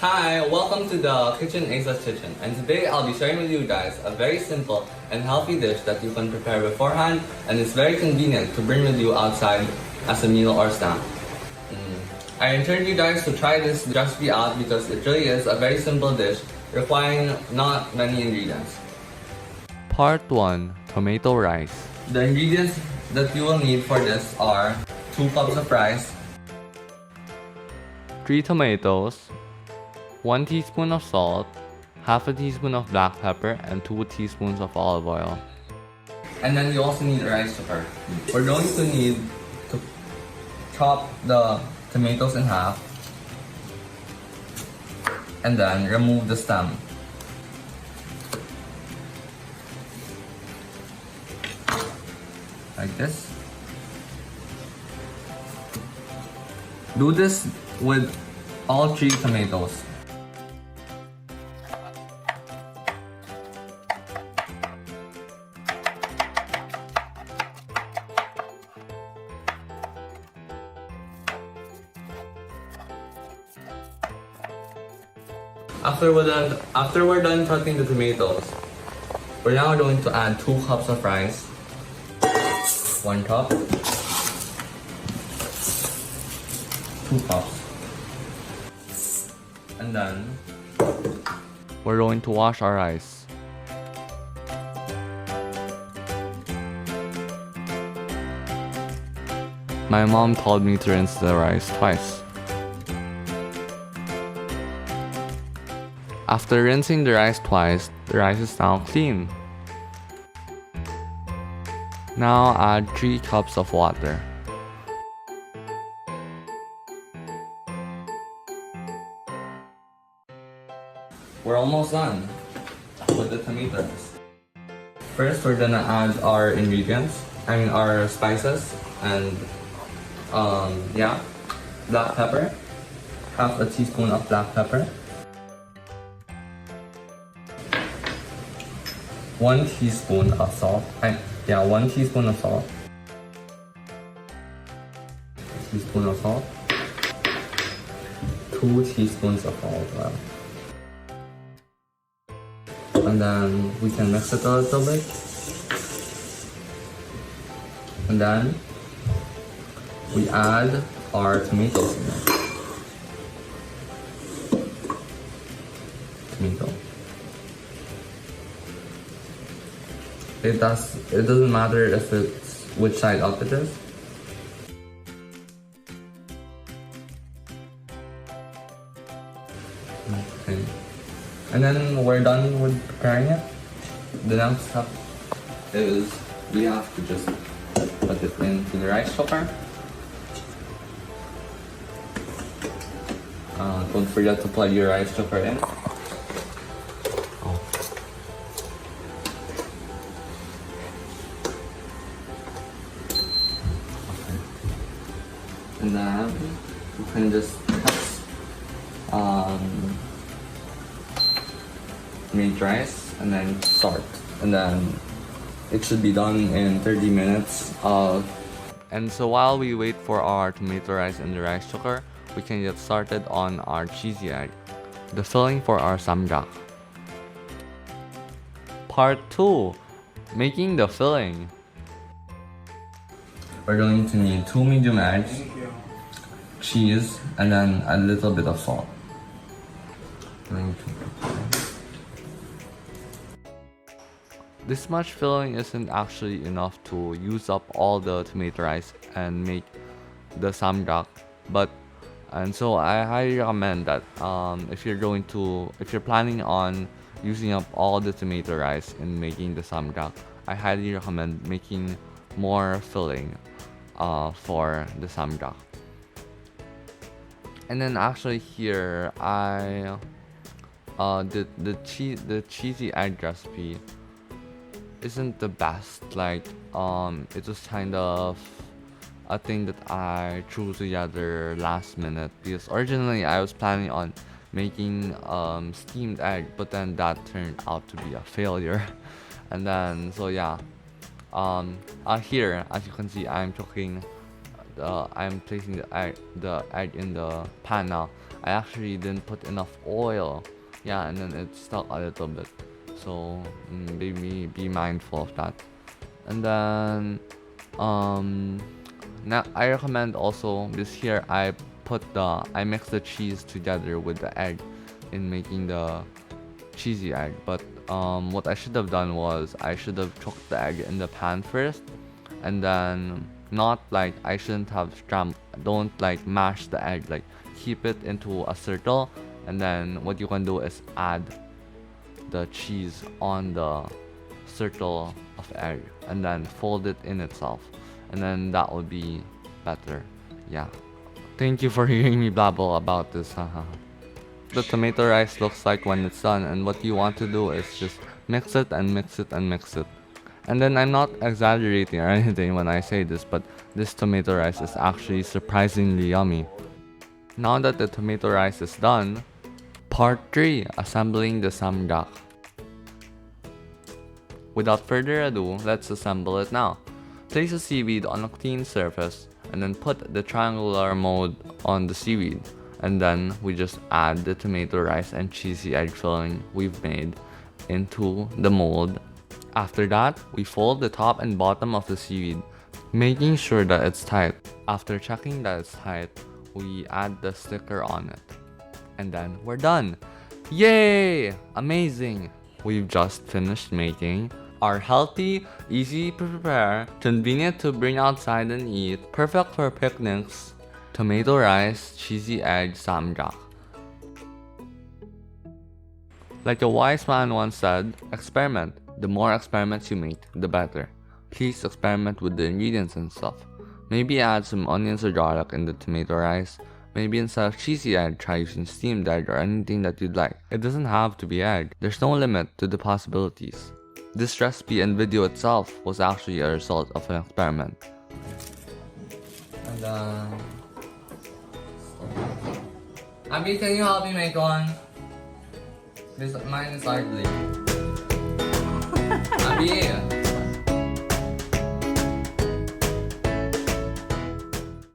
Hi, welcome to the Kitchen Asa's Kitchen, and today I'll be sharing with you guys a very simple and healthy dish that you can prepare beforehand, and it's very convenient to bring with you outside as a meal or snack. I encourage you guys to try this recipe out because it really is a very simple dish requiring not many ingredients. Part 1. Tomato rice. The ingredients that you will need for this are 2 cups of rice, 3 tomatoes, 1 teaspoon of salt, half a teaspoon of black pepper, and 2 teaspoons of olive oil. and then you also need a rice cooker. We're going to need to chop the tomatoes in half and then remove the stem. Like this. Do this with all 3 tomatoes. After we're done cutting the tomatoes, we're now going to add 2 cups of rice, 1 cup, 2 cups, and then We're going to wash our rice. My mom told me to rinse the rice twice. After rinsing the rice twice, the rice is now clean. Now add 3 cups of water. we're almost done with the tomatoes. First, we're gonna add our ingredients, our spices, and black pepper, half a teaspoon of black pepper, 1 teaspoon of salt, 1 teaspoon of salt, a teaspoon of salt, 2 teaspoons of olive oil. And then we can mix it a little bit. And then we add our tomatoes in there. Tomato. It doesn't matter if it's which side up it is. Okay. And then we're done with preparing it. The next step is we have to just put it into the rice cooker. Don't forget to plug your rice cooker in. And then you can just make rice and then start, and then it should be done in 30 minutes. And so while we wait for our tomato rice in the rice cooker, we can get started on our cheesy egg, the filling for our samgak. Part 2. Making the filling. We're going to need 2 medium eggs, cheese, and then a little bit of salt. This much filling isn't actually enough to use up all the tomato rice and make the samgak, and so I highly recommend that if you're planning on using up all the tomato rice in making the samgak, I highly recommend making more filling for the samgak. And then actually here the cheesy egg recipe isn't the best. It was kind of a thing that I threw together last minute because originally I was planning on making steamed egg, but then that turned out to be a failure. And then here, as you can see, I'm cooking I'm placing the egg in the pan now, I actually didn't put enough oil. Yeah, and then it stuck a little bit. So be mindful of that. And then now I recommend also this here. I mix the cheese together with the egg in making the cheesy egg. But what I should have done was I should have cooked the egg in the pan first, and then not like I shouldn't have don't like mash the egg, like keep it into a circle, and then what you can do is add the cheese on the circle of egg and then fold it in itself, and then that would be better. Yeah, thank you for hearing me babble about this. Haha. The tomato rice looks like when it's done, and what you want to do is just mix it and mix it and mix it. And then I'm not exaggerating or anything when I say this, but this tomato rice is actually surprisingly yummy. Now that the tomato rice is done, part 3, assembling the samgak. Without further ado, let's assemble it now. Place the seaweed on a clean surface and then put the triangular mold on the seaweed. And then we just add the tomato rice and cheesy egg filling we've made into the mold. After that, we fold the top and bottom of the seaweed, making sure that it's tight. After checking that it's tight, we add the sticker on it. And then we're done! Yay! Amazing! We've just finished making our healthy, easy to prepare, convenient to bring outside and eat, perfect for picnics, tomato rice, cheesy egg samgak. Like a wise man once said, experiment. The more experiments you make, the better. Please experiment with the ingredients and stuff. Maybe add some onions or garlic in the tomato rice. Maybe instead of cheesy egg, try using steamed egg or anything that you'd like. It doesn't have to be egg. There's no limit to the possibilities. This recipe and video itself was actually a result of an experiment. And Abby, can you help me make one? Mine is ugly.